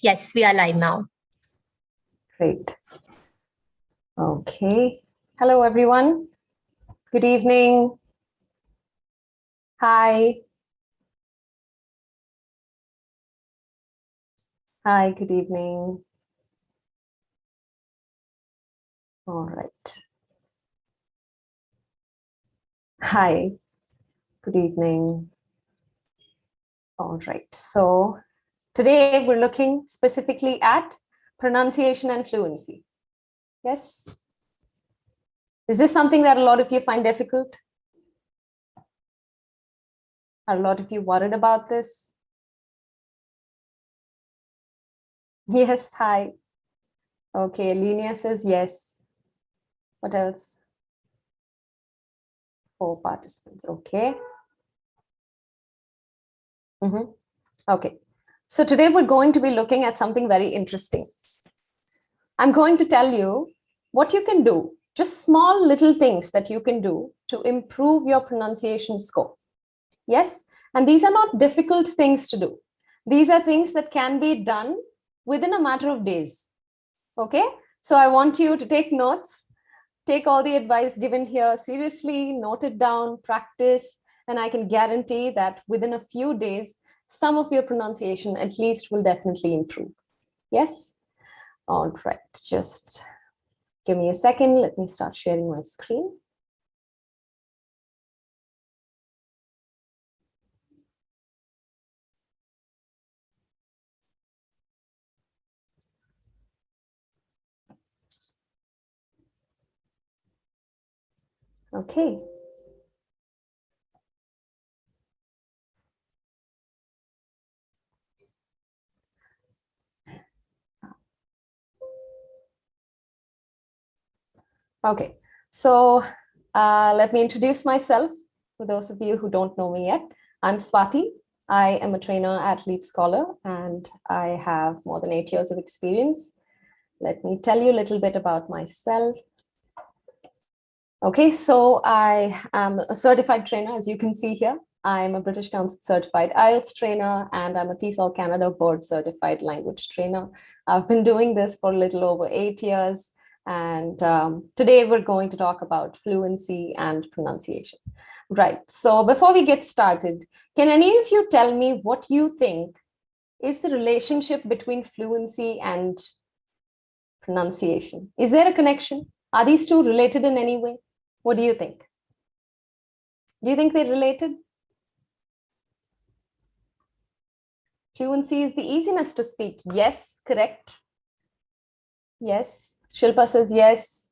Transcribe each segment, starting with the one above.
Yes, we are live now. Great. Okay. Hello, everyone. Good evening. Hi. Hi, good evening. All right. Hi, good evening. All right. So today we're looking specifically at pronunciation and fluency. Yes. Is this something that a lot of you find difficult? Are a lot of you worried about this? Yes, hi. Okay, Linnea says yes. What else? 4 participants, okay. Okay, so today we're going to be looking at something very interesting. I'm going to tell you what you can do, just small little things that you can do to improve your pronunciation score. Yes, and these are not difficult things to do. These are things that can be done within a matter of days. Okay, so I want you to take notes, take all the advice given here seriously, note it down, practice, and I can guarantee that within a few days, some of your pronunciation at least will definitely improve. Yes? All right, just give me a second. Let me start sharing my screen. Okay. Okay, so let me introduce myself for those of you who don't know me yet. I'm Swati. I am a trainer at LeapScholar and I have more than 8 years of experience. Let me tell you a little bit about myself. Okay, so I am a certified trainer, as you can see here. I'm a British Council certified IELTS trainer and I'm a TESOL Canada board certified language trainer. I've been doing this for a little over 8 years. And today we're going to talk about fluency and pronunciation. Right, so before we get started, can any of you tell me what you think is the relationship between fluency and pronunciation? Is there a connection? Are these two related in any way? What do you think? Do you think they're related? Fluency is the easiness to speak. Yes, correct. Yes. Shilpa says yes.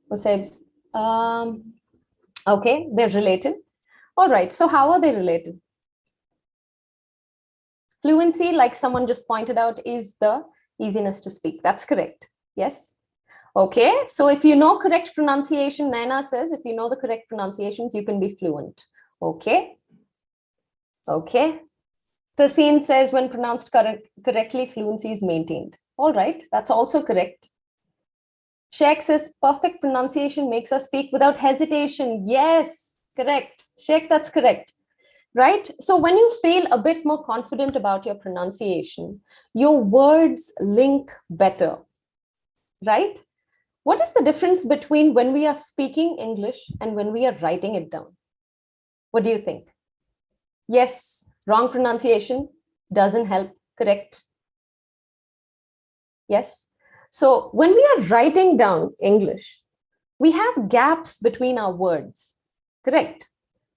Who says, okay, they're related. All right, so how are they related? Fluency, like someone just pointed out, is the easiness to speak. That's correct. Yes. Okay, so if you know correct pronunciation, Naina says, if you know the correct pronunciations, you can be fluent. Okay. Okay. Tasin says, when pronounced correctly, fluency is maintained. All right, that's also correct. Sheikh says, perfect pronunciation makes us speak without hesitation. Yes, correct. Sheikh, that's correct. Right? So when you feel a bit more confident about your pronunciation, your words link better. Right? What is the difference between when we are speaking English and when we are writing it down? What do you think? Yes, wrong pronunciation doesn't help. Correct. Yes. So when we are writing down English, we have gaps between our words. Correct.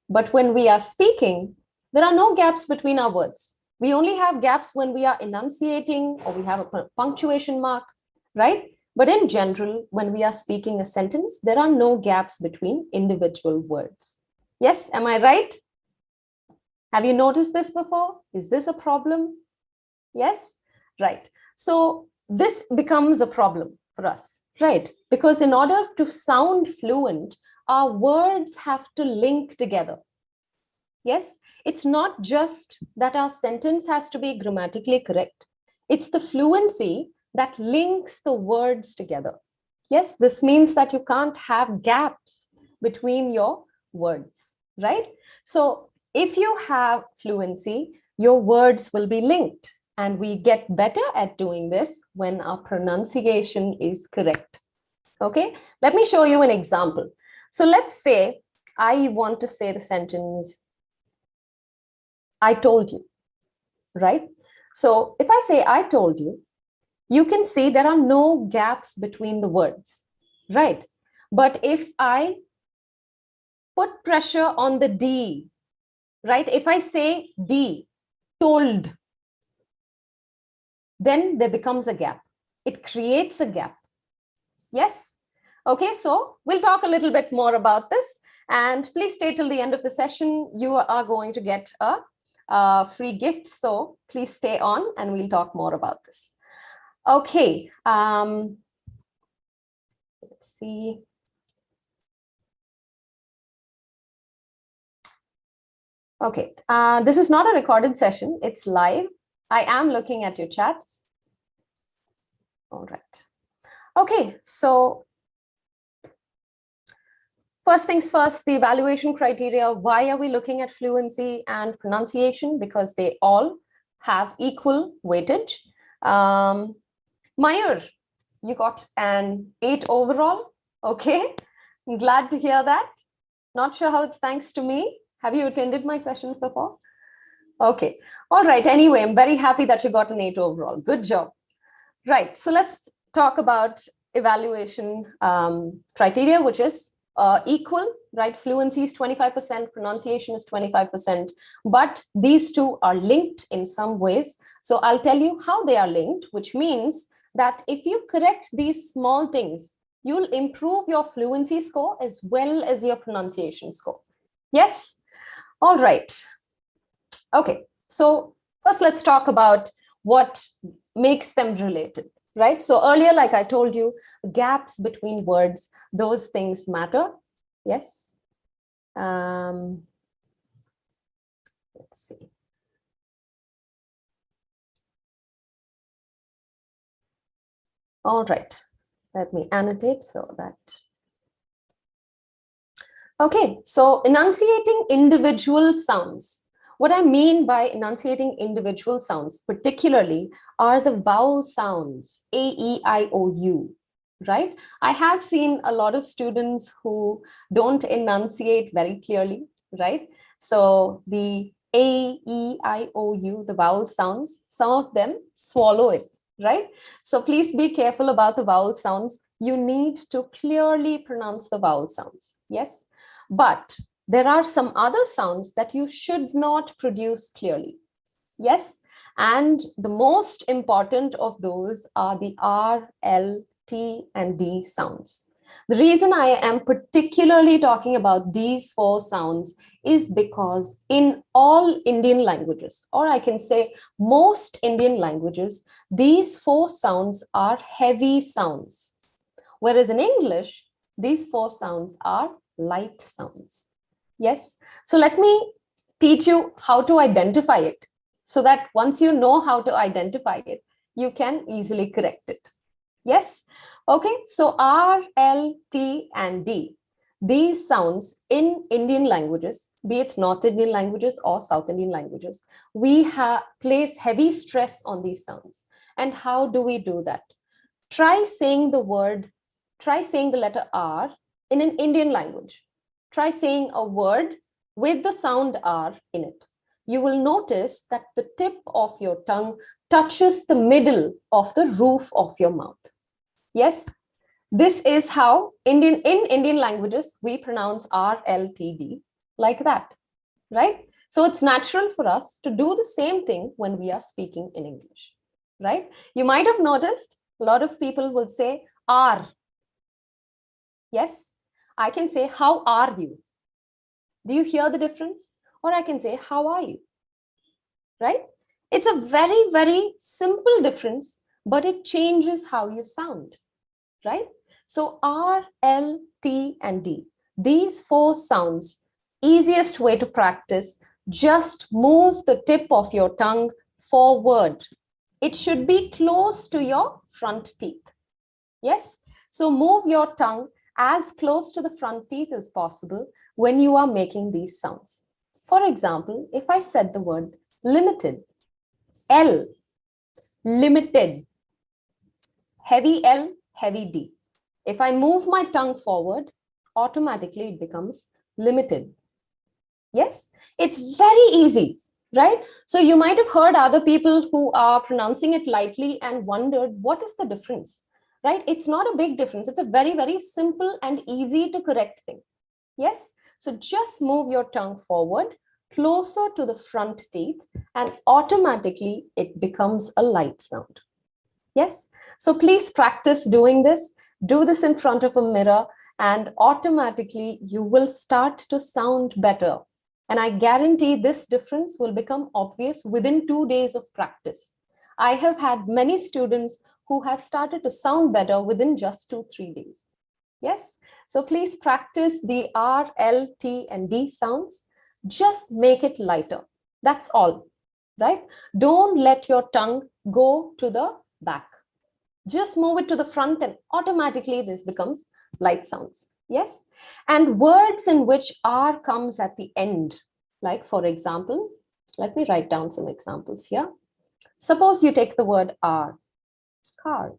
But when we are speaking, there are no gaps between our words. We only have gaps when we are enunciating or we have a punctuation mark, right? But in general, when we are speaking a sentence, there are no gaps between individual words. Yes, am I right? Have you noticed this before? Is this a problem? Yes, right. So this becomes a problem for us, right? Because in order to sound fluent, our words have to link together. Yes, it's not just that our sentence has to be grammatically correct. It's the fluency that links the words together. Yes, this means that you can't have gaps between your words, right? So if you have fluency, your words will be linked And we get better at doing this when our pronunciation is correct. Okay, let me show you an example. So let's say I want to say the sentence, I told you, right? So if I say I told you, you can see there are no gaps between the words, right? But if I put pressure on the D, right? If I say D, told, then there becomes a gap. It creates a gap. Yes? Okay, so we'll talk a little bit more about this. And please stay till the end of the session. You are going to get a free gift. So please stay on and we'll talk more about this. Okay. Let's see. Okay, this is not a recorded session. It's live. I am looking at your chats. All right. Okay, so first things first, the evaluation criteria. Why are we looking at fluency and pronunciation? Because they all have equal weightage. Mayur, you got an 8 overall. Okay, I'm glad to hear that. Not sure how it's thanks to me. Have you attended my sessions before? Okay, all right. Anyway, I'm very happy that you got an 8 overall. Good job. Right, so let's talk about evaluation criteria, which is equal, right? Fluency is 25%, pronunciation is 25%, but these two are linked in some ways. So I'll tell you how they are linked, which means that if you correct these small things, you'll improve your fluency score as well as your pronunciation score. Yes? All right. Okay, so first let's talk about what makes them related, right? So earlier, like I told you, gaps between words, those things matter. Yes. Let's see. All right, let me annotate so that. Okay, so enunciating individual sounds. What I mean by enunciating individual sounds, particularly, are the vowel sounds, A, E, I, O, U, right? I have seen a lot of students who don't enunciate very clearly, right? So the A, E, I, O, U, the vowel sounds, some of them swallow it, right? So please be careful about the vowel sounds. You need to clearly pronounce the vowel sounds, yes? But there are some other sounds that you should not produce clearly. Yes, and the most important of those are the R, L, T, and D sounds. The reason I am particularly talking about these 4 sounds is because in all Indian languages, or I can say most Indian languages, these 4 sounds are heavy sounds. Whereas in English, these 4 sounds are light sounds. Yes, so let me teach you how to identify it so that once you know how to identify it, you can easily correct it. Yes, okay, so R, L, T, and D. These sounds in Indian languages, be it North Indian languages or South Indian languages, we place heavy stress on these sounds. And how do we do that? Try saying the letter R in an Indian language. Try saying a word with the sound R in it. You will notice that the tip of your tongue touches the middle of the roof of your mouth. Yes, this is how in Indian languages we pronounce R, L, T, D like that, right? So it's natural for us to do the same thing when we are speaking in English, right? You might have noticed a lot of people will say R. Yes, I can say, how are you? Do you hear the difference? Or I can say, how are you? Right? It's a very, very simple difference, but it changes how you sound, right? So R, L, T, and D, these 4 sounds, easiest way to practice, just move the tip of your tongue forward. It should be close to your front teeth. Yes, so move your tongue as close to the front teeth as possible when you are making these sounds. For example, if I said the word limited, L, limited. Heavy L, heavy D. If I move my tongue forward, automatically it becomes limited. Yes, it's very easy, right? So you might have heard other people who are pronouncing it lightly and wondered, what is the difference, right? It's not a big difference. It's a very, very simple and easy to correct thing. Yes, so just move your tongue forward, closer to the front teeth, and automatically it becomes a light sound. Yes, so please practice doing this. Do this in front of a mirror, and automatically you will start to sound better. And I guarantee this difference will become obvious within 2 days of practice. I have had many students who have started to sound better within just 2-3 days. Yes, so please practice the R, L, T, and D sounds. Just make it lighter. That's all, right? Don't let your tongue go to the back. Just move it to the front and automatically this becomes light sounds. Yes, and words in which R comes at the end, like for example, let me write down some examples here. Suppose you take the word R, car.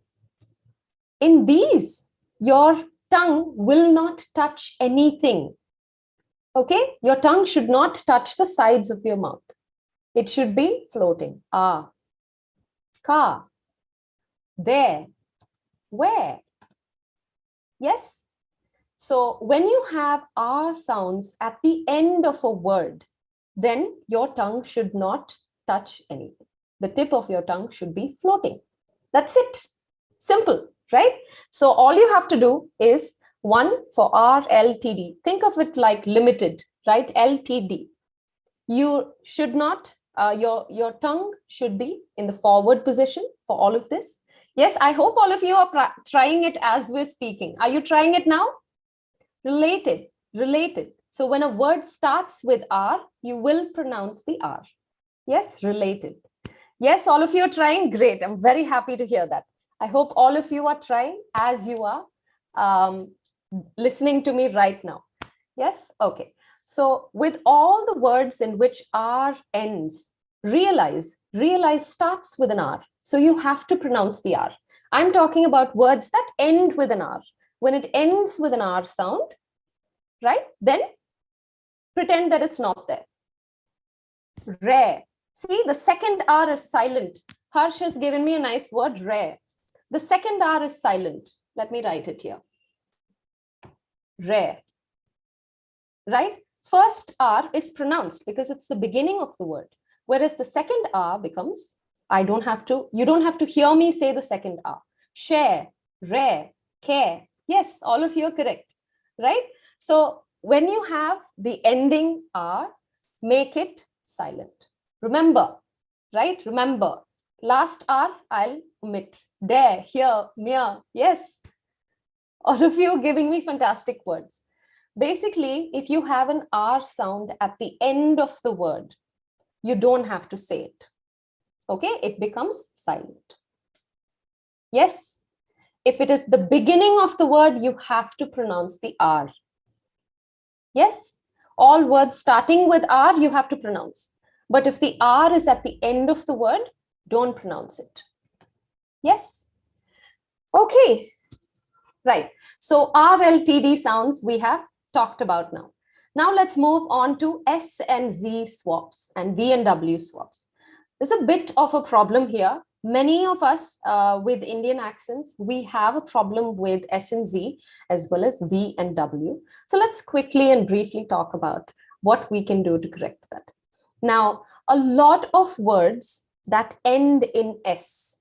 In these, your tongue will not touch anything. Okay, your tongue should not touch the sides of your mouth. It should be floating. Ah, car, there, where. Yes. So when you have R sounds at the end of a word, then your tongue should not touch anything. The tip of your tongue should be floating. That's it. Simple, right? So all you have to do is one for R, L, T, D. Think of it like limited, right? L, T, D. You should not, your tongue should be in the forward position for all of this. Yes, I hope all of you are trying it as we're speaking. Are you trying it now? Related, related. So when a word starts with R, you will pronounce the R. Yes, related. Yes, all of you are trying. Great. I'm very happy to hear that. I hope all of you are trying as you are listening to me right now. Yes, okay. So with all the words in which R ends, realize starts with an R. So you have to pronounce the R. I'm talking about words that end with an R. When it ends with an R sound, right, then pretend that it's not there. Rare. See, the second R is silent. Harsh has given me a nice word, rare. The second R is silent. Let me write it here. Rare. Right? First R is pronounced because it's the beginning of the word. Whereas the second R becomes, you don't have to hear me say the second R. Share, rare, care. Yes, all of you are correct, right? So when you have the ending R, make it silent. Remember, right? Remember, last R, I'll omit. Dare, here, near. Yes, all of you giving me fantastic words. Basically, if you have an R sound at the end of the word, you don't have to say it. Okay, it becomes silent. Yes, if it is the beginning of the word, you have to pronounce the R. Yes, all words starting with R, you have to pronounce. But if the R is at the end of the word, don't pronounce it. Yes. Okay, right. So RLTD sounds we have talked about now. Now let's move on to S and Z swaps and V and W swaps. There's a bit of a problem here. Many of us with Indian accents, we have a problem with S and Z as well as V and W. So let's quickly and briefly talk about what we can do to correct that. Now, a lot of words that end in S,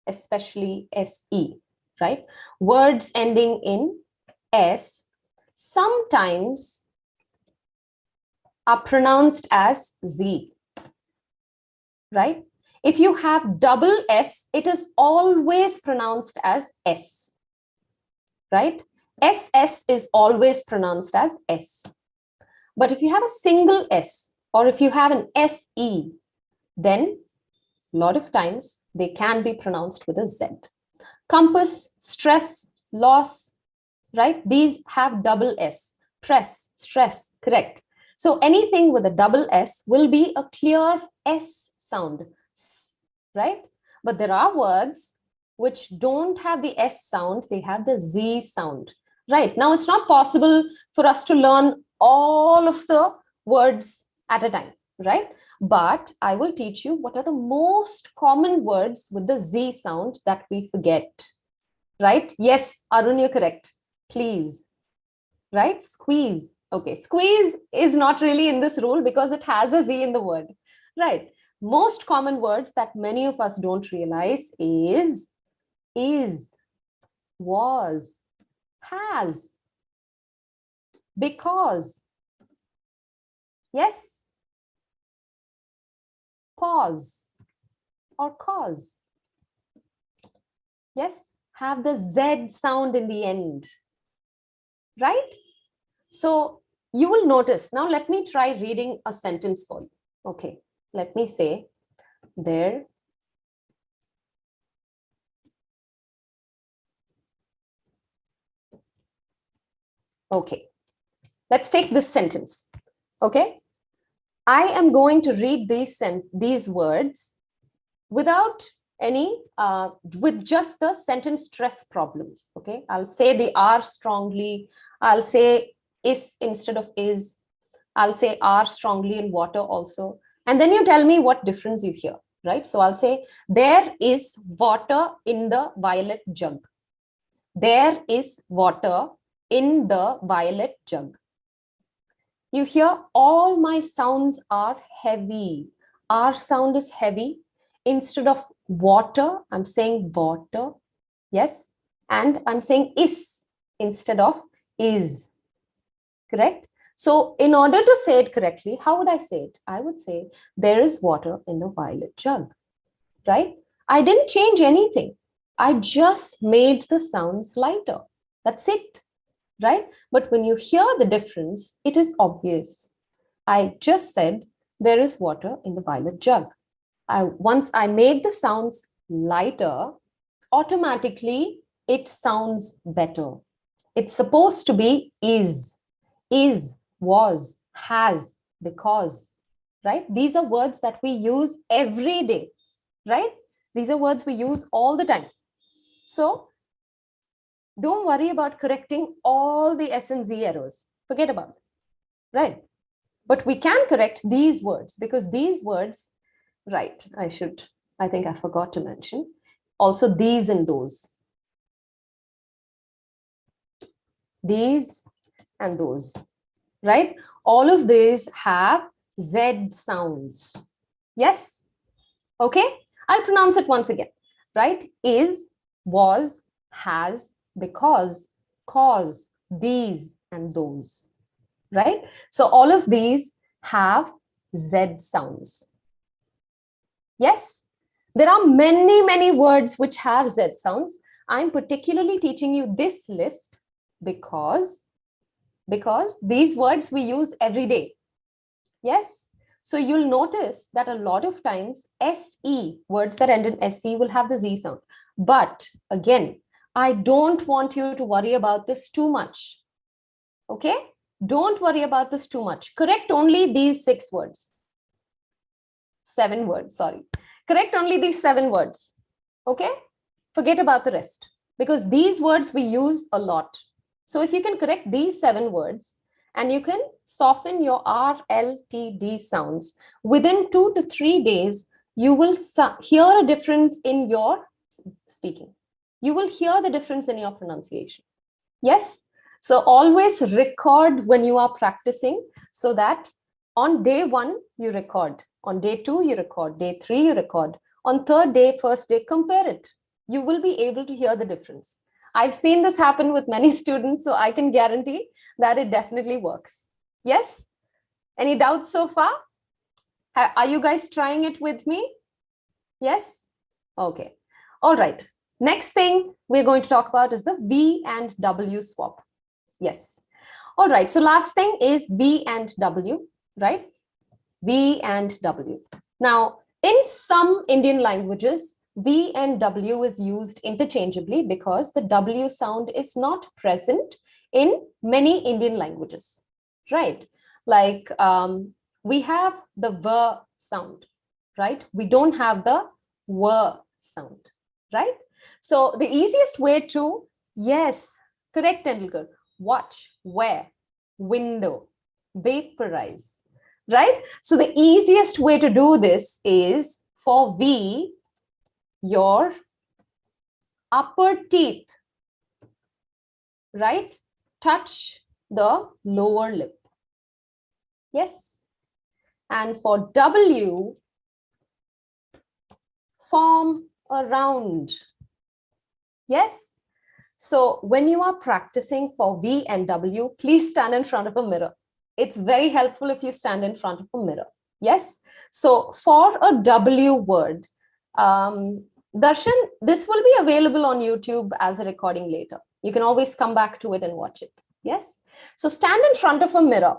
especially SE, right? Words ending in S sometimes are pronounced as Z, right? If you have double S, it is always pronounced as S, right? SS is always pronounced as S. But if you have a single S or if you have an SE, then a lot of times they can be pronounced with a Z. Compass, stress, loss, right? These have double S. Press, stress, correct. So anything with a double S will be a clear S sound, right? But there are words which don't have the S sound, they have the Z sound. Right. Now, it's not possible for us to learn all of the words at a time, right? But I will teach you what are the most common words with the Z sound that we forget, right? Yes, Arun, you're correct. Please, right? Squeeze. Okay, squeeze is not really in this rule because it has a Z in the word, right? Most common words that many of us don't realize is, was, has, because, yes, pause or cause, yes, have the Z sound in the end, right? So you will notice, now let me try reading a sentence for you. Okay, let me say, there okay, let's take this sentence. Okay, I am going to read these words without any, with just the sentence stress problems. Okay, I'll say the R strongly. I'll say is instead of is. I'll say R strongly in water also. And then you tell me what difference you hear, right? So I'll say, there is water in the violet jug. There is water in the violet jug. You hear all my sounds are heavy. R sound is heavy. Instead of water, I'm saying water. Yes. And I'm saying is instead of is. Correct? So in order to say it correctly, how would I say it? I would say, there is water in the violet jug. Right? I didn't change anything. I just made the sounds lighter. That's it. Right? But when you hear the difference, it is obvious. I just said, there is water in the violet jug. Once I made the sounds lighter, automatically it sounds better. It's supposed to be is, was, has, because, right? These are words that we use every day, right? These are words we use all the time. So don't worry about correcting all the S and Z errors. Forget about it, right? But we can correct these words because these words, right, I think I forgot to mention, also these and those. These and those, right? All of these have Z sounds. Yes? Okay? I'll pronounce it once again, right? Is, was, has, because, cause, these and those, right? So all of these have Z sounds. Yes? There are many, many words which have Z sounds. I'm particularly teaching you this list because these words we use every day. Yes? So you'll notice that a lot of times SE, words that end in SE will have the Z sound. But again, I don't want you to worry about this too much. Okay? Don't worry about this too much. Correct only these 6 words. 7 words, sorry. Correct only these 7 words. Okay? Forget about the rest because these words we use a lot. So if you can correct these 7 words and you can soften your R, L, T, D sounds, within 2 to 3 days, you will hear a difference in your speaking. You will hear the difference in your pronunciation. Yes? So always record when you are practicing so that on day 1, you record. On day 2, you record. Day 3, you record. On 3rd day, 1st day, compare it. You will be able to hear the difference. I've seen this happen with many students, so I can guarantee that it definitely works. Yes? Any doubts so far? Are you guys trying it with me? Yes? Okay. All right. Next thing we're going to talk about is the V and W swap. Yes. All right. So last thing is V and W, right? V and W. Now, in some Indian languages, V and W is used interchangeably because the W sound is not present in many Indian languages, right? Like we have the V sound, right? We don't have the W sound, right? So the easiest way to, yes, correct, Tendulkar, watch, wear, window, vaporize, right? So the easiest way to do this is for V, your upper teeth, right, touch the lower lip. Yes. And for W, form a round. Yes. So when you are practicing for V and W, please stand in front of a mirror. It's very helpful if you stand in front of a mirror. Yes. So for a W word, Darshan, this will be available on YouTube as a recording later. You can always come back to it and watch it. Yes. So stand in front of a mirror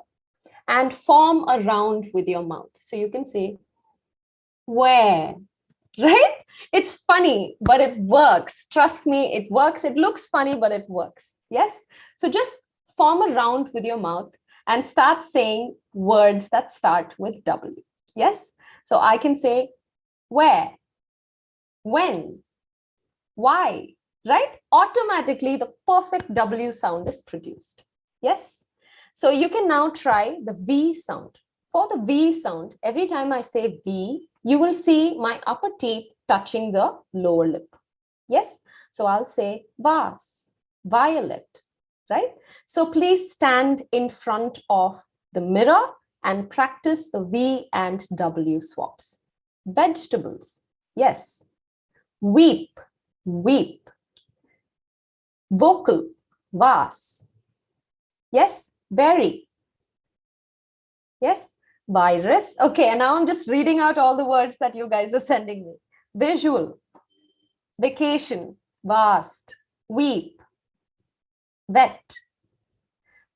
and form a round with your mouth. So you can say, where, right? It's funny, but it works. Trust me, it works. It looks funny, but it works. Yes. So just form a round with your mouth and start saying words that start with W. Yes. So I can say where, when, why, right? Automatically, the perfect W sound is produced. Yes. So you can now try the V sound. For the V sound, every time I say V, you will see my upper teeth touching the lower lip. Yes. So I'll say vase, violet, right? So please stand in front of the mirror and practice the V and W swaps. Vegetables. Yes. Weep, weep. Vocal, vase. Yes. Berry. Yes. Virus. Okay, and now I'm just reading out all the words that you guys are sending me. Visual, vacation, vast, weep, vet.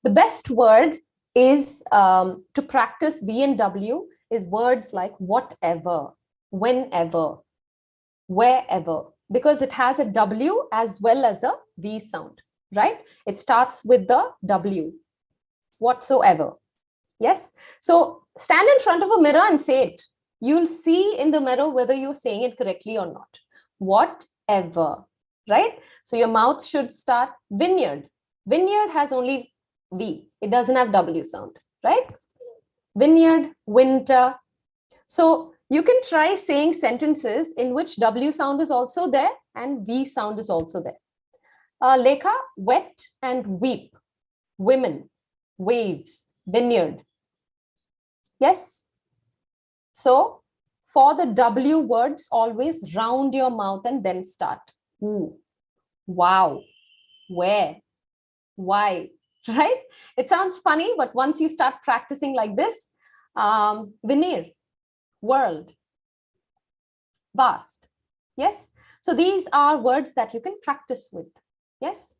The best word is to practice V and W is words like whatever, whenever, wherever, because it has a W as well as a V sound, right? It starts with the W, whatsoever. Yes. So stand in front of a mirror and say it. You'll see in the mirror whether you're saying it correctly or not. Whatever, right? So your mouth should start vineyard. Vineyard has only V. It doesn't have W sound, right? Vineyard, winter. So you can try saying sentences in which W sound is also there and V sound is also there. Lekha, wet and weep. Women, waves, vineyard. Yes. So for the W words, always round your mouth and then start. Ooh, wow, where, why, right? It sounds funny, but once you start practicing like this, veneer, world, vast. Yes. So these are words that you can practice with. Yes.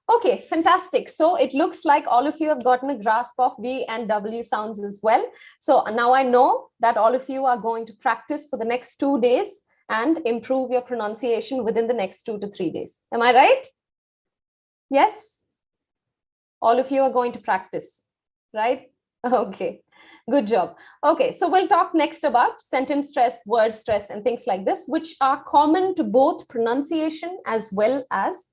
Okay, fantastic. So it looks like all of you have gotten a grasp of V and W sounds as well. So now I know that all of you are going to practice for the next 2 days and improve your pronunciation within the next 2 to 3 days. Am I right? Yes? All of you are going to practice, right? Okay, good job. Okay, so we'll talk next about sentence stress, word stress, and things like this, which are common to both pronunciation as well as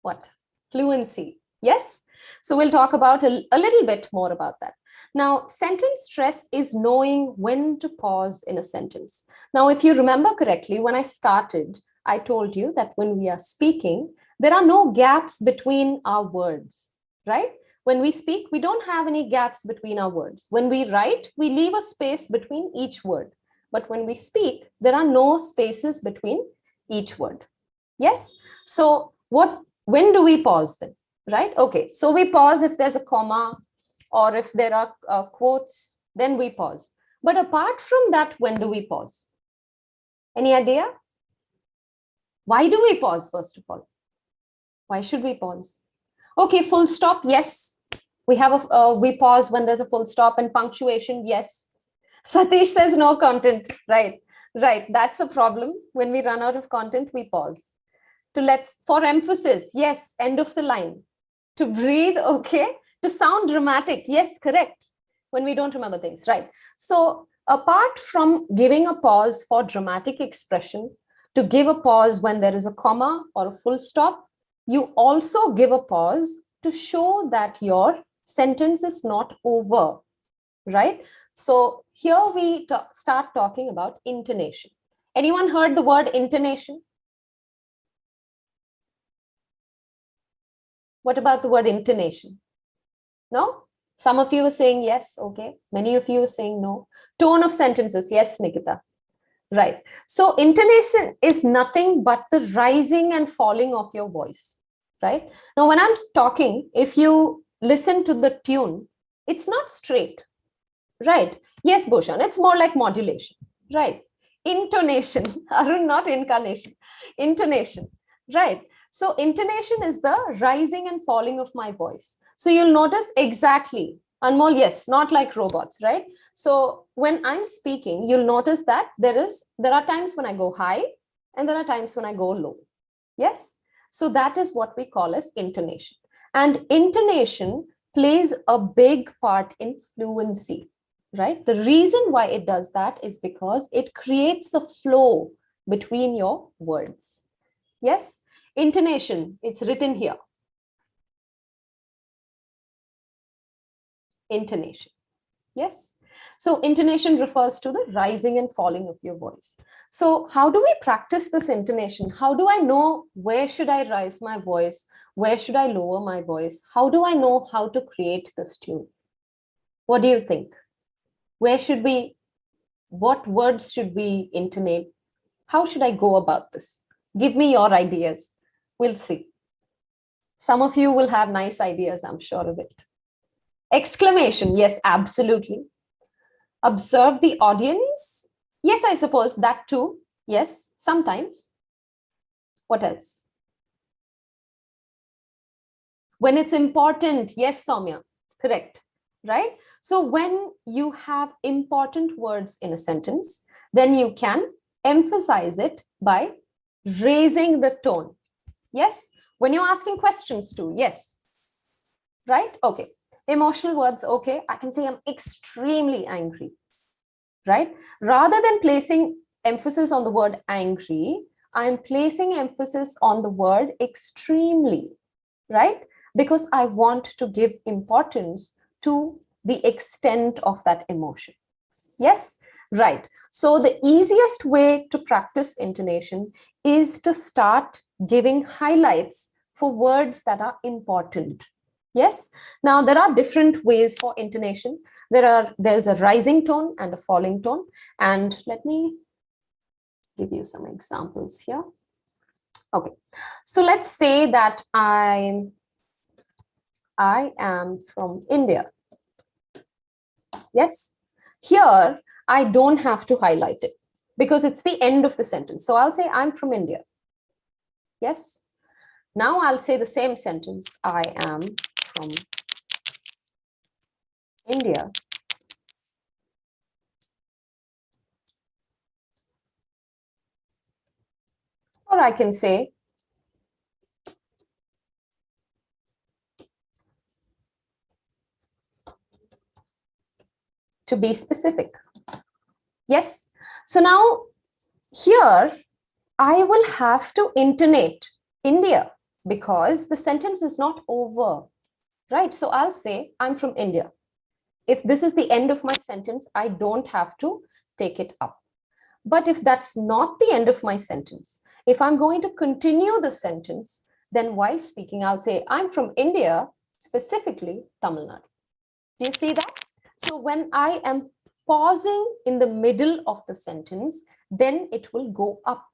what? Fluency. Yes. So we'll talk about a little bit more about that. Now, sentence stress is knowing when to pause in a sentence. Now, if you remember correctly, when I started, I told you that when we are speaking, there are no gaps between our words, right? When we speak, we don't have any gaps between our words. When we write, we leave a space between each word. But when we speak, there are no spaces between each word. Yes. So when do we pause then, right? Okay, so we pause if there's a comma or if there are quotes, then we pause. But apart from that, when do we pause? Any idea? Why do we pause, first of all? Why should we pause? Okay, full stop, yes. We have we pause when there's a full stop, and punctuation, yes. Satish says no content, right? Right, that's a problem. When we run out of content, we pause. For emphasis, yes, end of the line. To breathe, okay. To sound dramatic, yes, correct. When we don't remember things, right? So apart from giving a pause for dramatic expression, to give a pause when there is a comma or a full stop. You also give a pause to show that your sentence is not over, right? So here we start talking about intonation. Anyone heard the word intonation? What about the word intonation? No? Some of you are saying yes, okay. Many of you are saying no. Tone of sentences, yes, Nikita. Right. So intonation is nothing but the rising and falling of your voice, right? Now, when I'm talking, if you listen to the tune, it's not straight, right? Yes, Bhushan, it's more like modulation, right? Intonation, Arun, not incarnation, intonation, right? So intonation is the rising and falling of my voice. So you'll notice exactly, Anmol, yes, not like robots, right? So when I'm speaking, you'll notice that there are times when I go high and there are times when I go low. Yes. So that is what we call as intonation. And intonation plays a big part in fluency, right? The reason why it does that is because it creates a flow between your words. Yes. Intonation, it's written here. Intonation. Yes. So intonation refers to the rising and falling of your voice. So how do we practice this intonation? How do I know where should I rise my voice? Where should I lower my voice? How do I know how to create this tune? What do you think? Where should we, what words should we intonate? How should I go about this? Give me your ideas. We'll see. Some of you will have nice ideas, I'm sure of it. Exclamation, yes, absolutely. Observe the audience. Yes, I suppose that too. Yes, sometimes. What else? When it's important. Yes, Soumya, correct, right? So when you have important words in a sentence, then you can emphasize it by raising the tone. Yes, when you're asking questions too. Yes, right? Okay. Emotional words, okay. I can say I'm extremely angry, right? Rather than placing emphasis on the word angry, I'm placing emphasis on the word extremely, right? Because I want to give importance to the extent of that emotion. Yes, right. So the easiest way to practice intonation is to start giving highlights for words that are important. Yes. Now there are different ways for intonation. There's a rising tone and a falling tone. And let me give you some examples here. Okay. So let's say that I am from India. Yes. Here, I don't have to highlight it because it's the end of the sentence. So I'll say I'm from India. Yes. Now I'll say the same sentence. I am from India. Or I can say, to be specific. Yes. So now here, I will have to intonate India because the sentence is not over, right? So I'll say, I'm from India. If this is the end of my sentence, I don't have to take it up. But if that's not the end of my sentence, if I'm going to continue the sentence, then while speaking, I'll say, I'm from India, specifically Tamil Nadu. Do you see that? So when I am pausing in the middle of the sentence, then it will go up.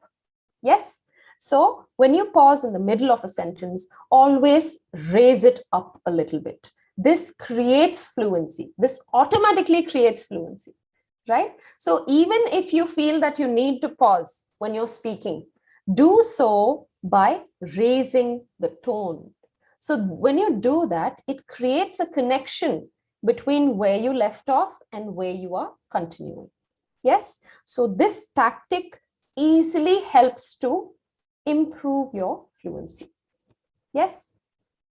Yes. So when you pause in the middle of a sentence, always raise it up a little bit. This creates fluency. This automatically creates fluency, right? So even if you feel that you need to pause when you're speaking, do so by raising the tone. So when you do that, it creates a connection between where you left off and where you are continuing. Yes. So this tactic easily helps to improve your fluency. Yes.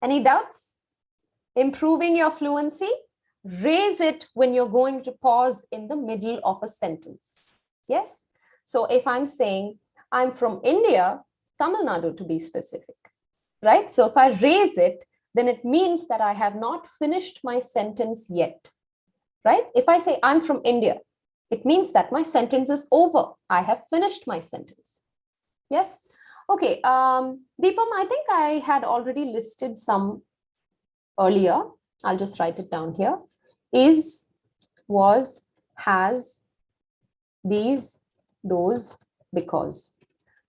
Any doubts? Improving your fluency, raise it when you're going to pause in the middle of a sentence. Yes. So if I'm saying, I'm from India, Tamil Nadu to be specific, right? So if I raise it, then it means that I have not finished my sentence yet, right? If I say I'm from India, it means that my sentence is over. I have finished my sentence. Yes. Okay. Deepam, I think I had already listed some earlier. I'll just write it down here. Is, was, has, these, those, because.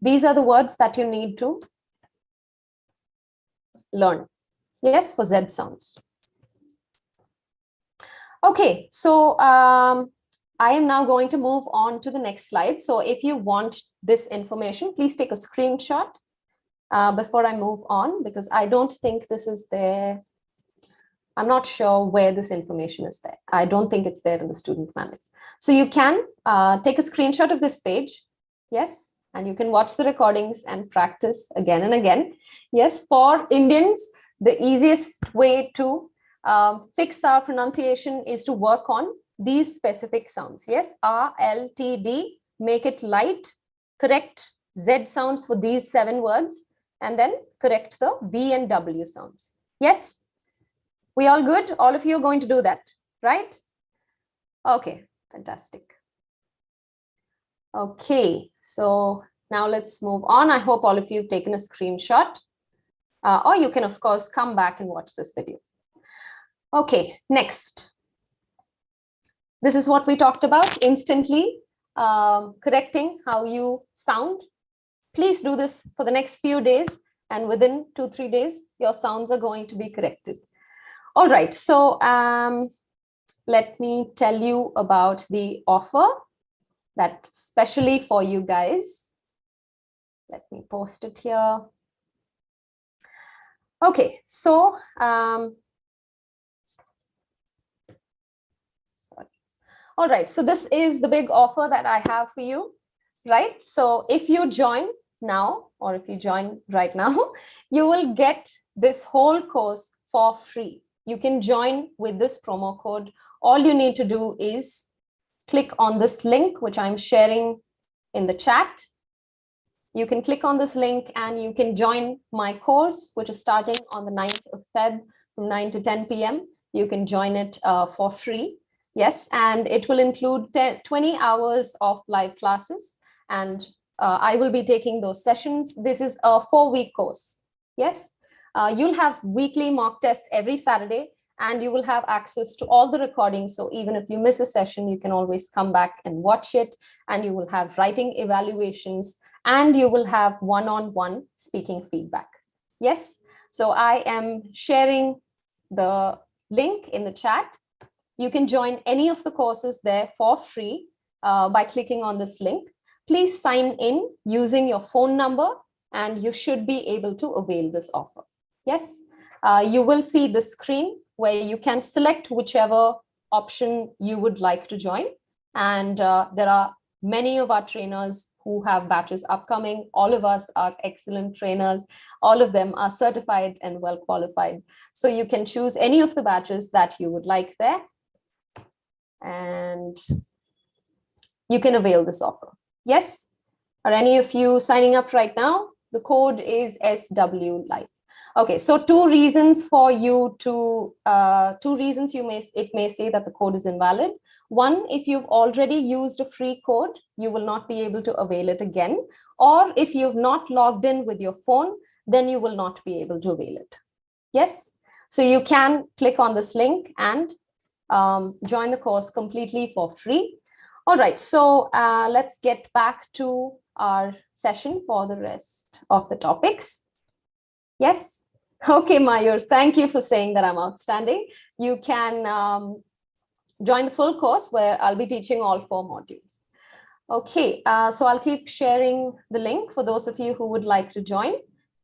These are the words that you need to learn. Yes, for Z sounds. Okay, so I am now going to move on to the next slide. So if you want this information, please take a screenshot before I move on, because I don't think this is there. I'm not sure where this information is there. I don't think it's there in the student manual. So you can take a screenshot of this page. Yes, and you can watch the recordings and practice again and again. Yes, for Indians, the easiest way to fix our pronunciation is to work on these specific sounds. Yes, R, L, T, D, make it light, correct Z sounds for these 7 words, and then correct the V and W sounds. Yes, we all good? All of you are going to do that, right? Okay, fantastic. Okay, so now let's move on. I hope all of you have taken a screenshot, or you can, of course, come back and watch this video. Okay, next. This is what we talked about, instantly correcting how you sound. Please do this for the next few days, and within 2-3 days, your sounds are going to be corrected. All right, so let me tell you about the offer that's specially for you guys. Let me post it here. Okay, so all right, so this is the big offer that I have for you, right? So if you join now, or if you join right now, you will get this whole course for free. You can join with this promo code. All you need to do is click on this link, which I'm sharing in the chat. You can click on this link and you can join my course, which is starting on the 9th of Feb from 9 to 10 p.m. You can join it for free. Yes, and it will include 20 hours of live classes, and I will be taking those sessions. This is a 4-week course. Yes, you'll have weekly mock tests every Saturday, and you will have access to all the recordings. So even if you miss a session, you can always come back and watch it, and you will have writing evaluations, and you will have one-on-one speaking feedback. Yes, so I am sharing the link in the chat. You can join any of the courses there for free by clicking on this link. Please sign in using your phone number, and you should be able to avail this offer. Yes, you will see the screen where you can select whichever option you would like to join. And there are many of our trainers who have batches upcoming. All of us are excellent trainers. All of them are certified and well qualified. So you can choose any of the batches that you would like there, and you can avail this offer. Yes, are any of you signing up right now? The code is SW Live. Okay, so 2 reasons for you to, 2 reasons it may say that the code is invalid. 1, if you've already used a free code, you will not be able to avail it again. Or if you've not logged in with your phone, then you will not be able to avail it. Yes, so you can click on this link and join the course completely for free. All right, so let's get back to our session for the rest of the topics. Yes, okay, Mayur, thank you for saying that I'm outstanding. You can join the full course where I'll be teaching all 4 modules. Okay, so I'll keep sharing the link for those of you who would like to join,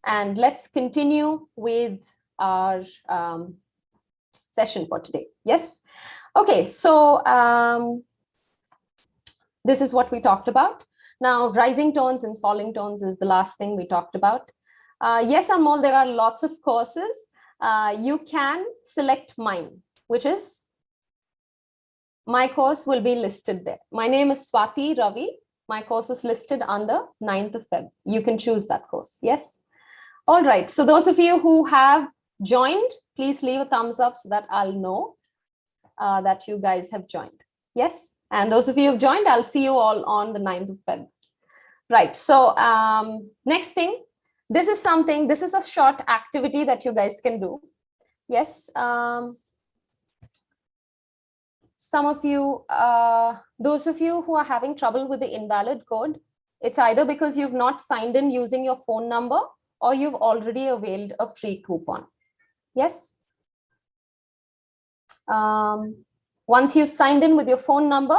and let's continue with our session for today. Yes. Okay, so this is what we talked about. Now, rising tones and falling tones is the last thing we talked about. Yes, Amol, there are lots of courses. You can select mine, which is my course will be listed there. My name is Swati Ravi, My course is listed on the 9th of Feb. You can choose that course. Yes. All right. So those of you who have joined, please leave a thumbs up so that I'll know that you guys have joined. Yes. And those of you who've joined, I'll see you all on the 9th of Feb. Right. So next thing, this is a short activity that you guys can do. Yes. Some of you, those of you who are having trouble with the invalid code, it's either because you've not signed in using your phone number or you've already availed a free coupon. Yes. Once you've signed in with your phone number,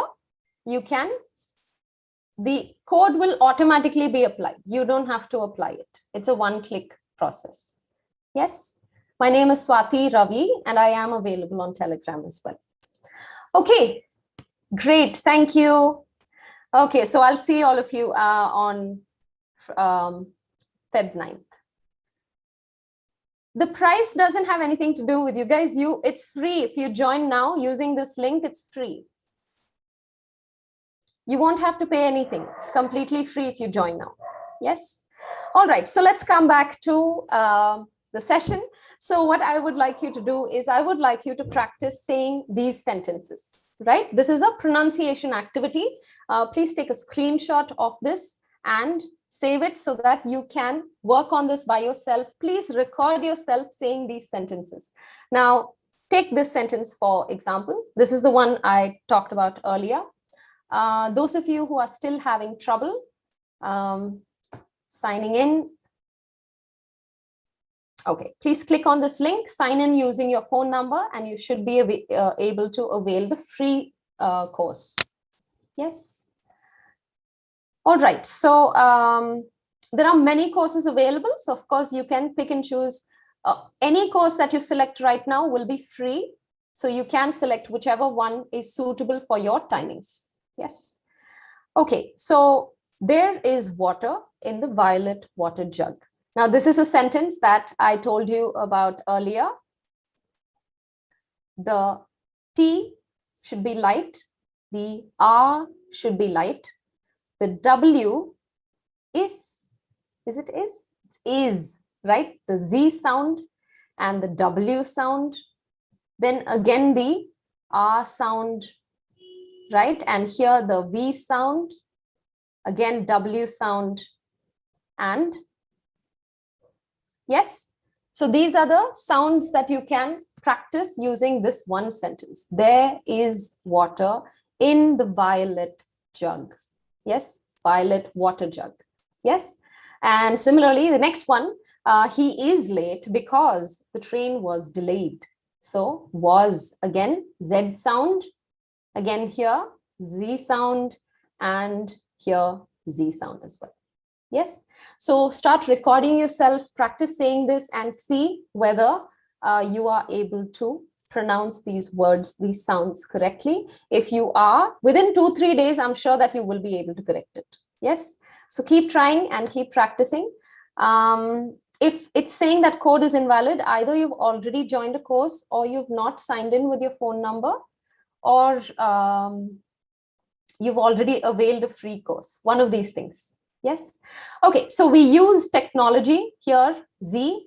the code will automatically be applied. You don't have to apply it. It's a one-click process. Yes. My name is Swati Ravi, and I am available on Telegram as well. Okay, great. Thank you. Okay, so I'll see all of you on Feb 9th. The price doesn't have anything to do with you guys. It's free. If you join now using this link, it's free. You won't have to pay anything. It's completely free if you join now. Yes. All right. So let's come back to the session. So what I would like you to do is I would like you to practice saying these sentences, right? This is a pronunciation activity. Please take a screenshot of this and save it so that you can work on this by yourself. Please record yourself saying these sentences. Now, take this sentence for example. This is the one I talked about earlier. Those of you who are still having trouble signing in, okay, please click on this link, sign in using your phone number, and you should be able to avail the free course. Yes. All right. So there are many courses available. So of course, you can pick and choose. Any course that you select right now will be free. So you can select whichever one is suitable for your timings. Yes. Okay. So there is water in the violet water jug. Now, this is a sentence that I told you about earlier. The T should be light. The R should be light. The W is it is? It's is, right? The Z sound and the W sound. Then again, the R sound, right? And here the V sound, again, W sound, and yes. So these are the sounds that you can practice using this one sentence. There is water in the violet jug. Yes, violet water jug. Yes. And similarly, the next one, he is late because the train was delayed. So was, again, Z sound, again here, Z sound, and here Z sound as well. Yes. So start recording yourself, practice saying this, and see whether you are able to pronounce these words, these sounds correctly. If you are, within 2-3 days, I'm sure that you will be able to correct it. Yes. So keep trying and keep practicing. If it's saying that code is invalid, either you've already joined a course or you've not signed in with your phone number, or you've already availed a free course. One of these things. Yes. Okay. So we use technology here, Z,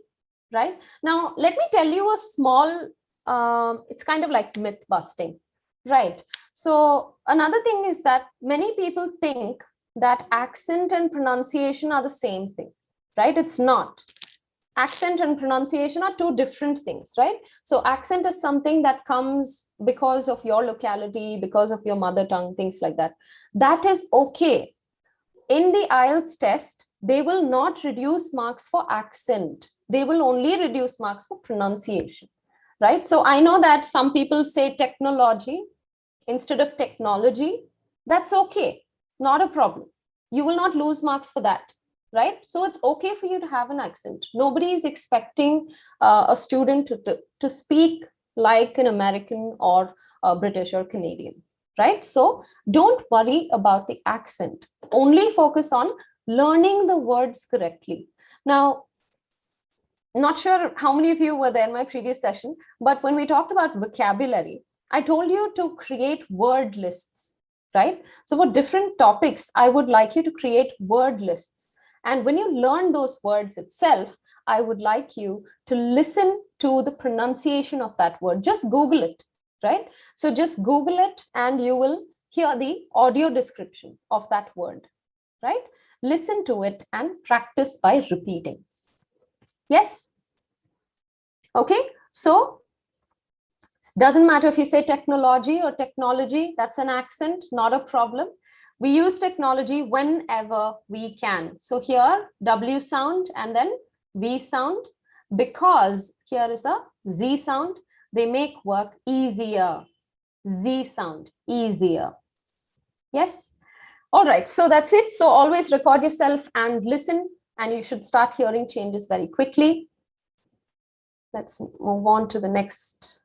right? Now, let me tell you a small, it's kind of like myth busting, right? So another thing is that many people think that accent and pronunciation are the same thing, right? It's not. Accent and pronunciation are two different things, right? So accent is something that comes because of your locality, because of your mother tongue, things like that. That is okay. In the IELTS test, they will not reduce marks for accent. They will only reduce marks for pronunciation, right? So I know that some people say technology instead of technology. That's okay. Not a problem. You will not lose marks for that, right? So it's okay for you to have an accent. Nobody is expecting a student to speak like an American or a British or Canadian, right? So don't worry about the accent. Only focus on learning the words correctly. Now, not sure how many of you were there in my previous session, but when we talked about vocabulary, I told you to create word lists. right? So for different topics, I would like you to create word lists. And when you learn those words itself, I would like you to listen to the pronunciation of that word. Just Google it, right? So just Google it and you will hear the audio description of that word, right? Listen to it and practice by repeating. Yes? Okay, so doesn't matter if you say technology or technology, that's an accent, not a problem. We use technology whenever we can. So here, W sound and then V sound, because here is a Z sound, they make work easier. Z sound, easier. Yes? All right, so that's it. So always record yourself and listen, and you should start hearing changes very quickly. Let's move on to the next.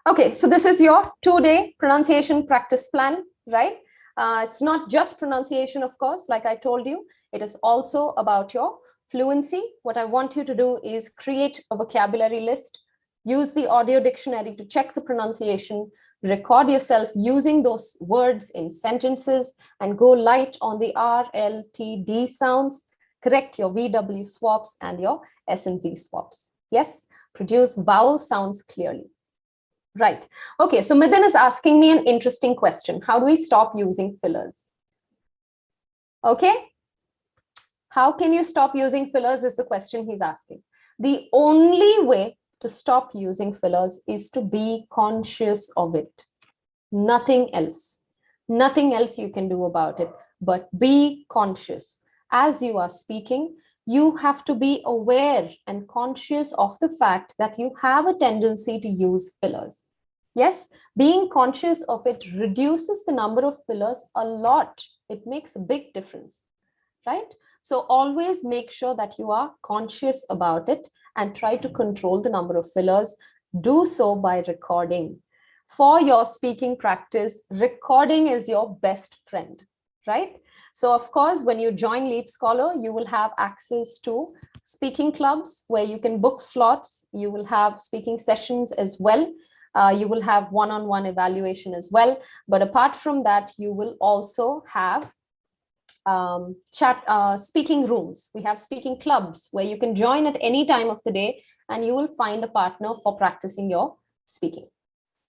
Okay, so this is your 2-day pronunciation practice plan, right? It's not just pronunciation, of course, like I told you. It is also about your fluency. What I want you to do is create a vocabulary list, use the audio dictionary to check the pronunciation, record yourself using those words in sentences, and go light on the R, L, T, D sounds, correct your VW swaps and your S and Z swaps. Yes, produce vowel sounds clearly. Right. Okay, so Midin is asking me an interesting question. How do we stop using fillers? Okay. How can you stop using fillers is the question he's asking. The only way to stop using fillers is to be conscious of it. Nothing else. Nothing else you can do about it, but be conscious. As you are speaking, you have to be aware and conscious of the fact that you have a tendency to use fillers. Yes, being conscious of it reduces the number of fillers a lot. It makes a big difference, right? So always make sure that you are conscious about it and try to control the number of fillers. Do so by recording. For your speaking practice, recording is your best friend, right? So of course, when you join LeapScholar, you will have access to speaking clubs where you can book slots. You will have speaking sessions as well. You will have one-on-one evaluation as well. But apart from that, you will also have speaking rooms. We have speaking clubs where you can join at any time of the day and you will find a partner for practicing your speaking.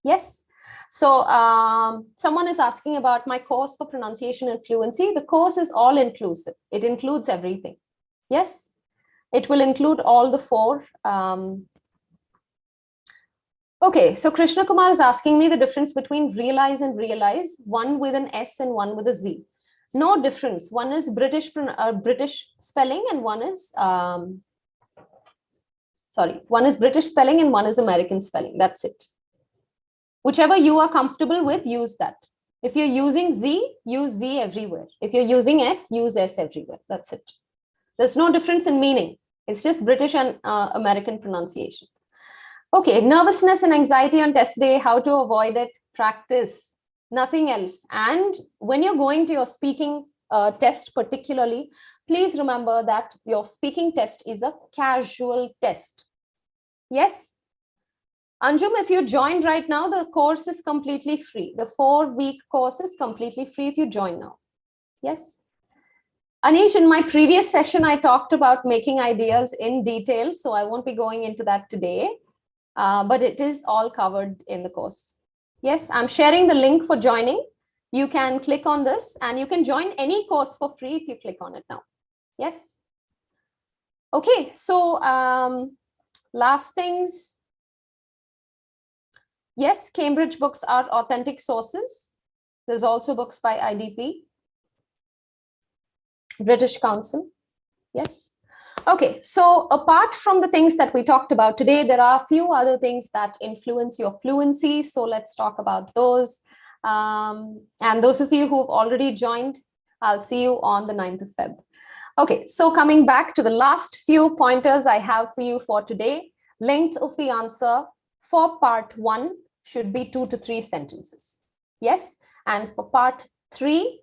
Yes. So someone is asking about my course for pronunciation and fluency. The course is all inclusive. It includes everything. Yes, it will include all the 4. Okay, so Krishna Kumar is asking me the difference between realize and realize, one with an S and one with a Z. No difference. One is British spelling and one is, one is British spelling and one is American spelling. That's it. Whichever you are comfortable with, use that. If you're using Z, use Z everywhere. If you're using S, use S everywhere. That's it. There's no difference in meaning. It's just British and American pronunciation. Okay, nervousness and anxiety on test day, how to avoid it, practice, nothing else. And when you're going to your speaking test particularly, please remember that your speaking test is a casual test. Yes? Anjum, if you joined right now, the course is completely free. The 4-week course is completely free if you join now. Yes? Anish, in my previous session, I talked about making ideas in detail, so I won't be going into that today. But it is all covered in the course. Yes, I'm sharing the link for joining. You can click on this and you can join any course for free if you click on it now. Yes. Okay, so last things. Yes, Cambridge books are authentic sources. There's also books by IDP, British Council. Yes. Okay, so apart from the things that we talked about today, there are a few other things that influence your fluency. So let's talk about those. And those of you who've already joined, I'll see you on the 9th of Feb. Okay, so coming back to the last few pointers I have for you for today. Length of the answer for part 1 should be 2 to 3 sentences. Yes, and for part 3,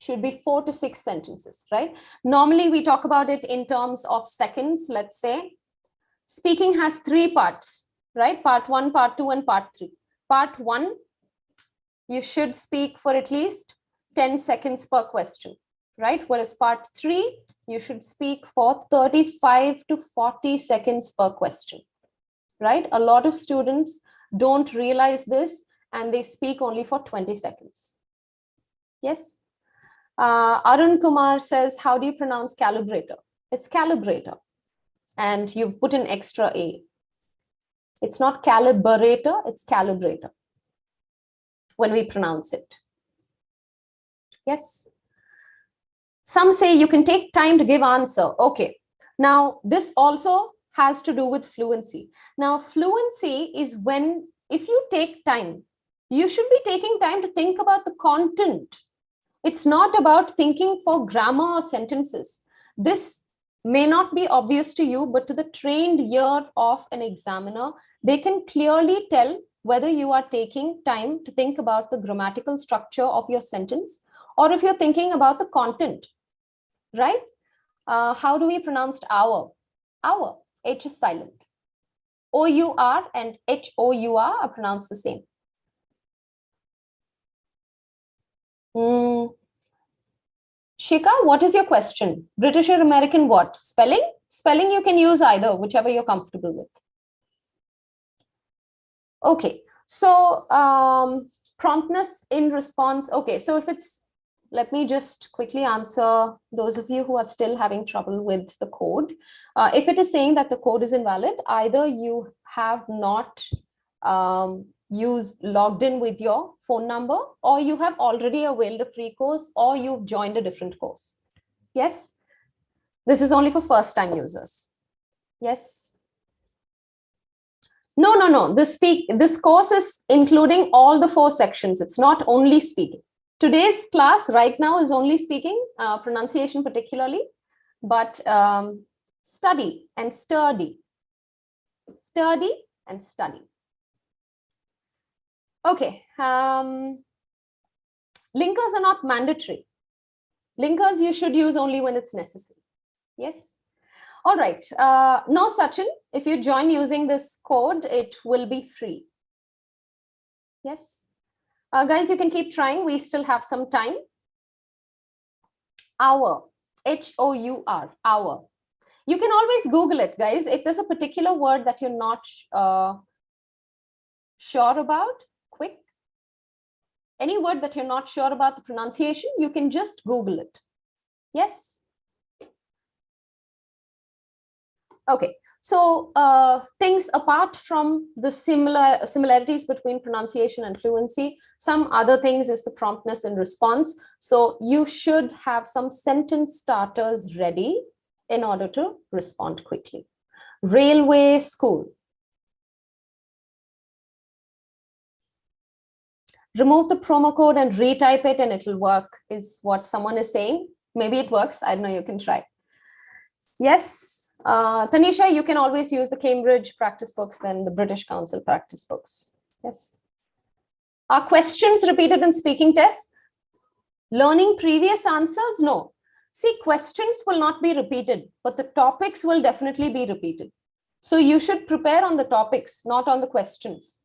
should be 4 to 6 sentences, right? Normally, we talk about it in terms of seconds, let's say. Speaking has 3 parts, right? Part 1, part 2, and part 3. part 1, you should speak for at least 10 seconds per question, right? Whereas part 3, you should speak for 35 to 40 seconds per question, right? A lot of students don't realize this and they speak only for 20 seconds. Yes. Arun Kumar says, how do you pronounce calibrator? It's calibrator. And you've put an extra A. It's not calibrator, it's calibrator when we pronounce it. Yes. Some say you can take time to give answer. Okay. Now, this also has to do with fluency. Now, fluency is when, if you take time, you should be taking time to think about the content. It's not about thinking for grammar or sentences. This may not be obvious to you, but to the trained ear of an examiner, they can clearly tell whether you are taking time to think about the grammatical structure of your sentence or if you're thinking about the content, right? How do we pronounce hour? Hour. H is silent. O-U-R and H-O-U-R are pronounced the same. Shika, what is your question? British or American what? Spelling? Spelling you can use either, whichever you're comfortable with. Okay, so promptness in response. Okay, so if it's, let me just quickly answer those of you who are still having trouble with the code. If it is saying that the code is invalid, either you have not logged in with your phone number, or you have already availed a free course, or you've joined a different course. Yes, this is only for first-time users. Yes. No. This course is including all the 4 sections. It's not only speaking. Today's class right now is only speaking, pronunciation particularly, but study and sturdy. Sturdy and study. Okay. Linkers are not mandatory. Linkers you should use only when it's necessary. Yes. All right. No, Sachin, if you join using this code, it will be free. Yes. Guys, you can keep trying. We still have some time. Hour. H-O-U-R. Hour. You can always Google it, guys. If there's a particular word that you're not sure about, quick. Any word that you're not sure about the pronunciation, you can just Google it. Yes. Okay, so things apart from the similarities between pronunciation and fluency, some other things is the promptness in response. So you should have some sentence starters ready in order to respond quickly. Railway, school. Remove the promo code and retype it and it'll work, is what someone is saying. Maybe it works. I don't know, you can try. Yes. Tanisha, you can always use the Cambridge practice books than the British Council practice books. Yes. Are questions repeated in speaking tests? Learning previous answers? No. See, questions will not be repeated, but the topics will definitely be repeated. So you should prepare on the topics, not on the questions.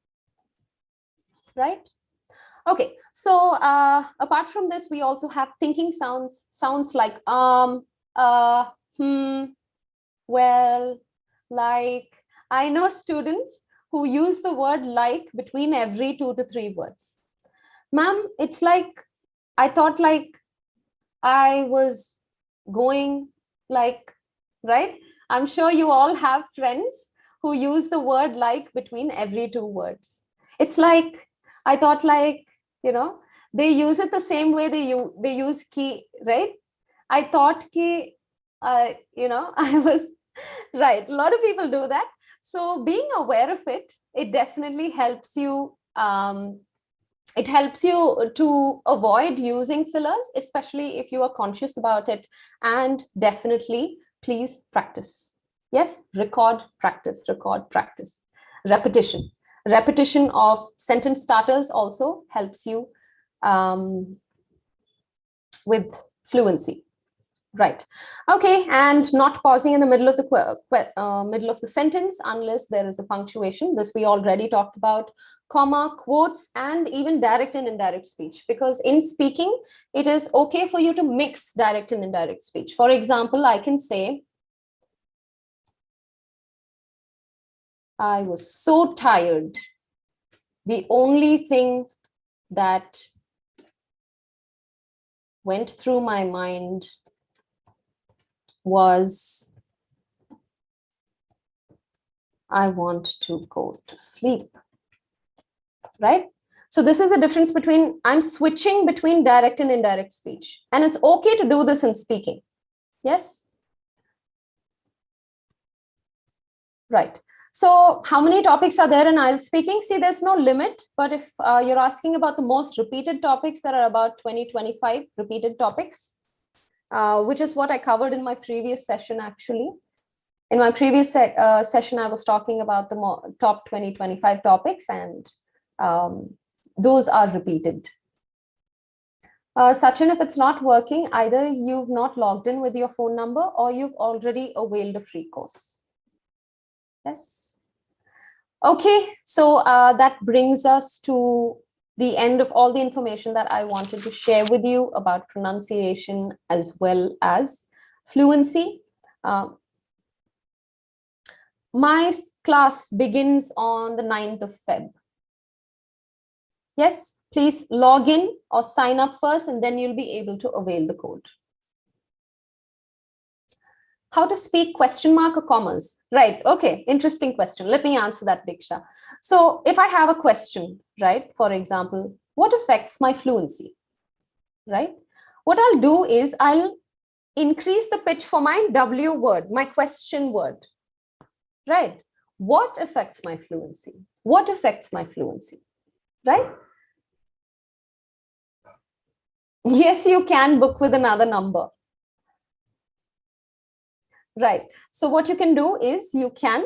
Right? Okay. So apart from this, we also have thinking sounds like well, like. I know students who use the word like between every 2 to 3 words. Ma'am, it's like, I thought like I was going like, right? I'm sure you all have friends who use the word like between every 2 words. It's like, I thought like, you know, they use it the same way they use ki, right? I thought ki, you know, I was right. A lot of people do that. So being aware of it, it definitely helps you. It helps you to avoid using fillers, especially if you are conscious about it. And definitely, please practice. Yes, record, practice, repetition. Repetition of sentence starters also helps you with fluency. Right. Okay. And not pausing in the middle of the middle of the sentence unless there is a punctuation. This we already talked about. Comma, quotes, and even direct and indirect speech. Because in speaking, it is okay for you to mix direct and indirect speech. For example, I can say, I was so tired. The only thing that went through my mind was, I want to go to sleep, right? So this is the difference between, I'm switching between direct and indirect speech. And it's okay to do this in speaking. Yes? Right. So how many topics are there in IELTS speaking? See, there's no limit, but if you're asking about the most repeated topics, there are about 20-25 repeated topics, which is what I covered in my previous session, actually. In my previous session, I was talking about the top 20-25 topics, and those are repeated. Sachin, if it's not working, either you've not logged in with your phone number or you've already availed a free course. Yes. Okay, so that brings us to the end of all the information that I wanted to share with you about pronunciation as well as fluency. My class begins on the 9th of Feb. Yes, please log in or sign up first, and then you'll be able to avail the code. How to speak question mark or commas? Right. Okay. Interesting question. Let me answer that, Diksha. So if I have a question, right, for example, what affects my fluency? Right. What I'll do is I'll increase the pitch for my W word, my question word. Right. What affects my fluency? What affects my fluency? Right. Yes, you can book with another number. Right. So what you can do is you can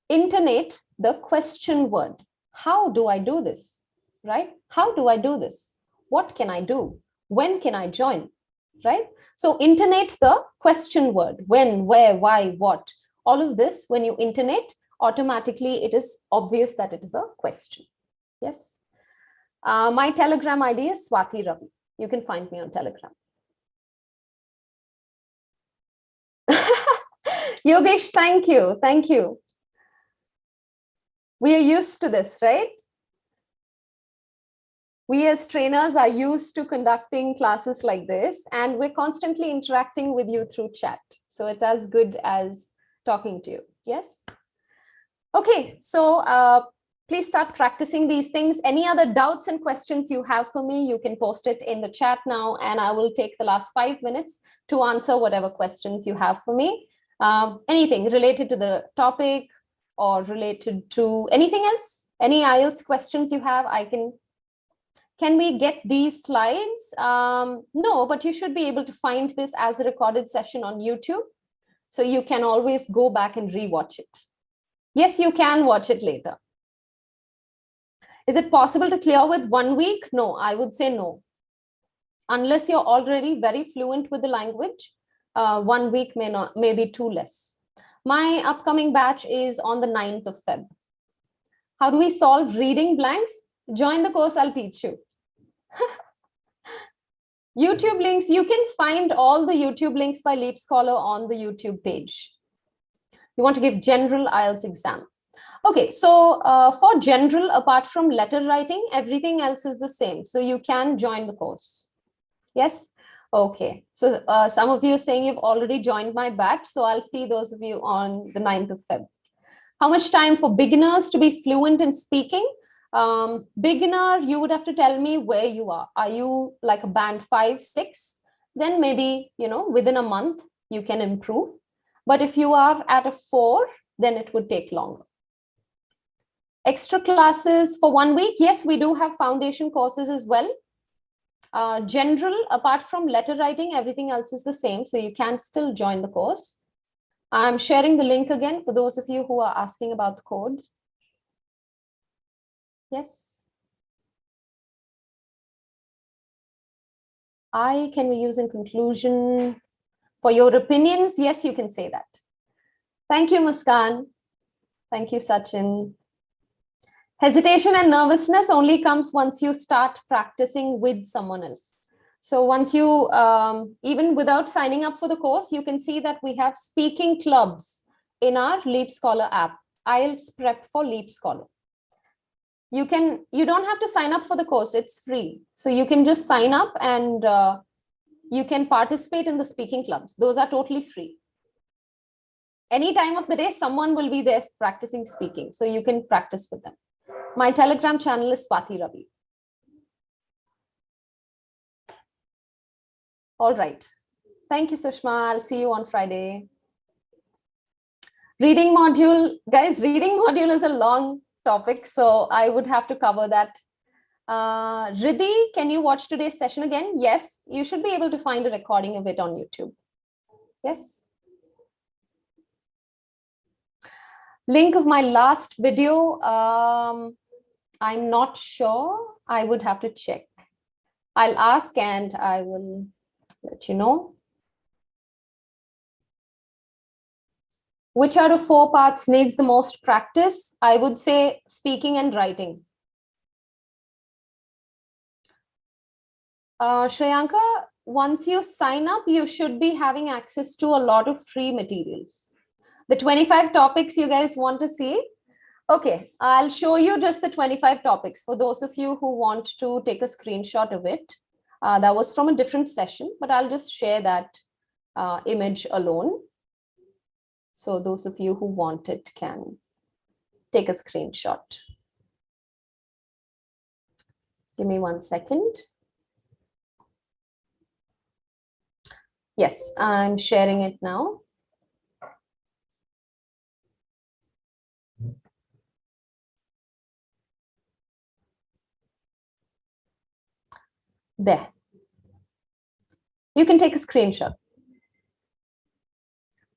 intonate the question word. How do I do this? Right? How do I do this? What can I do? When can I join? Right? So intonate the question word. When, where, why, what. All of this, when you intonate, automatically it is obvious that it is a question. Yes. My Telegram ID is Swati Ravi. You can find me on Telegram. Yogesh, thank you. Thank you. We are used to this, right? We as trainers are used to conducting classes like this, and we're constantly interacting with you through chat. So it's as good as talking to you. Yes. Okay. So please start practicing these things. Any other doubts and questions you have for me, you can post it in the chat now, and I will take the last 5 minutes to answer whatever questions you have for me. Anything related to the topic or related to anything else? Any IELTS questions you have? Can we get these slides? No, but you should be able to find this as a recorded session on YouTube. So you can always go back and rewatch it. Yes, you can watch it later. Is it possible to clear with 1 week? No, I would say no. Unless you're already very fluent with the language, 1 week may be too less. My upcoming batch is on the 9th of Feb. How do we solve reading blanks? Join the course, I'll teach you. YouTube links, you can find all the YouTube links by LeapScholar on the YouTube page. You want to give general IELTS exam. Okay, so for general, apart from letter writing, everything else is the same. So you can join the course. Yes? Okay. So some of you are saying you've already joined my batch. So I'll see those of you on the 9th of Feb. How much time for beginners to be fluent in speaking? Beginner, you would have to tell me where you are. Are you like a band 5, 6? Then maybe, within a month, you can improve. But if you are at a 4, then it would take longer. Extra classes for 1 week. Yes, we do have foundation courses as well. General, apart from letter writing, everything else is the same. So you can still join the course. I'm sharing the link again for those of you who are asking about the code. Yes. Can we use in conclusion? For your opinions, yes, you can say that. Thank you, Muskan. Thank you, Sachin. Hesitation and nervousness only comes once you start practicing with someone else. So once you, even without signing up for the course, you can see that we have speaking clubs in our LeapScholar app, IELTS Prep for LeapScholar. You don't have to sign up for the course, it's free. So you can just sign up and you can participate in the speaking clubs. Those are totally free. Any time of the day, someone will be there practicing speaking. So you can practice with them. My Telegram channel is Swati Ravi. All right. Thank you, Sushma. I'll see you on Friday. Reading module. Guys, reading module is a long topic, so I would have to cover that. Riddhi, can you watch today's session again? Yes, you should be able to find a recording of it on YouTube. Yes. Link of my last video. I'm not sure. I would have to check. I'll ask and I will let you know. Which out of 4 parts needs the most practice? I would say speaking and writing. Shreyanka, once you sign up, you should be having access to a lot of free materials. The 25 topics you guys want to see. Okay, I'll show you just the 25 topics for those of you who want to take a screenshot of it. That was from a different session, but I'll just share that image alone. So those of you who want it can take a screenshot. Give me 1 second. Yes, I'm sharing it now. There. You can take a screenshot.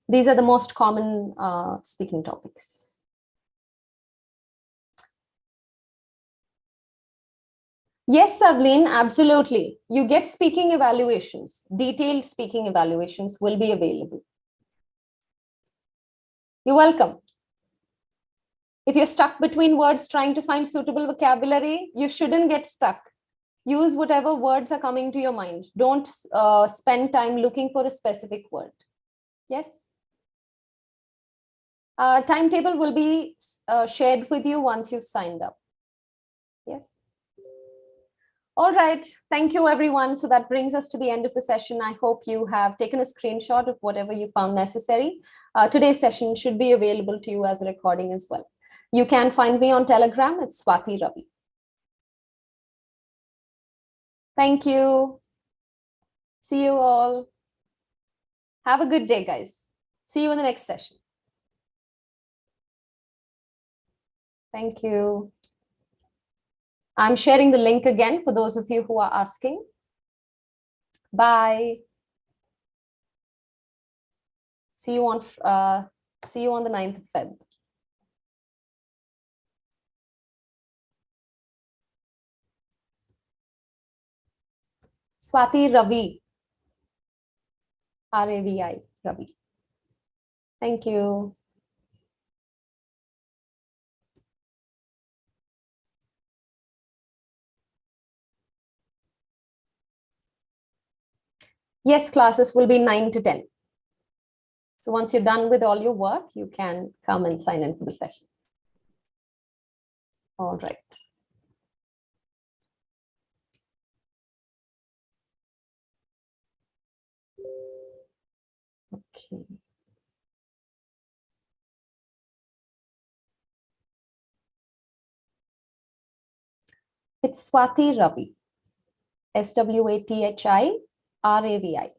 These are the most common speaking topics. Yes, Savleen, absolutely. You get speaking evaluations. Detailed speaking evaluations will be available. You're welcome. If you're stuck between words trying to find suitable vocabulary, you shouldn't get stuck. Use whatever words are coming to your mind. Don't spend time looking for a specific word. Yes. Timetable will be shared with you once you've signed up. Yes. All right. Thank you, everyone. So that brings us to the end of the session. I hope you have taken a screenshot of whatever you found necessary. Today's session should be available to you as a recording as well. You can find me on Telegram. It's Swati Ravi. Thank you. See you all. Have a good day, guys. See you in the next session. Thank you. I'm sharing the link again for those of you who are asking. Bye. See you on the 9th of Feb. Swati Ravi. R-A-V-I, Ravi. Thank you. Yes, classes will be 9 to 10. So once you're done with all your work, you can come and sign in for the session. All right. Okay. It's Swati Ravi. S-W-A-T-H-I-R-A-V-I.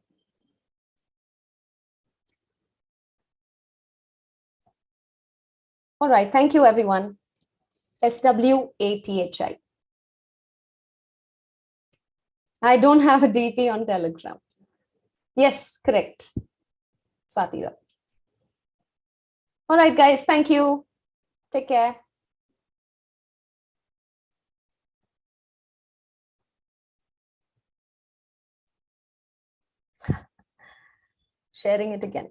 All right. Thank you, everyone. S-W-A-T-H-I. I don't have a DP on Telegram. Yes, correct. Swati Ravi. All right, guys. Thank you. Take care. sharing it again.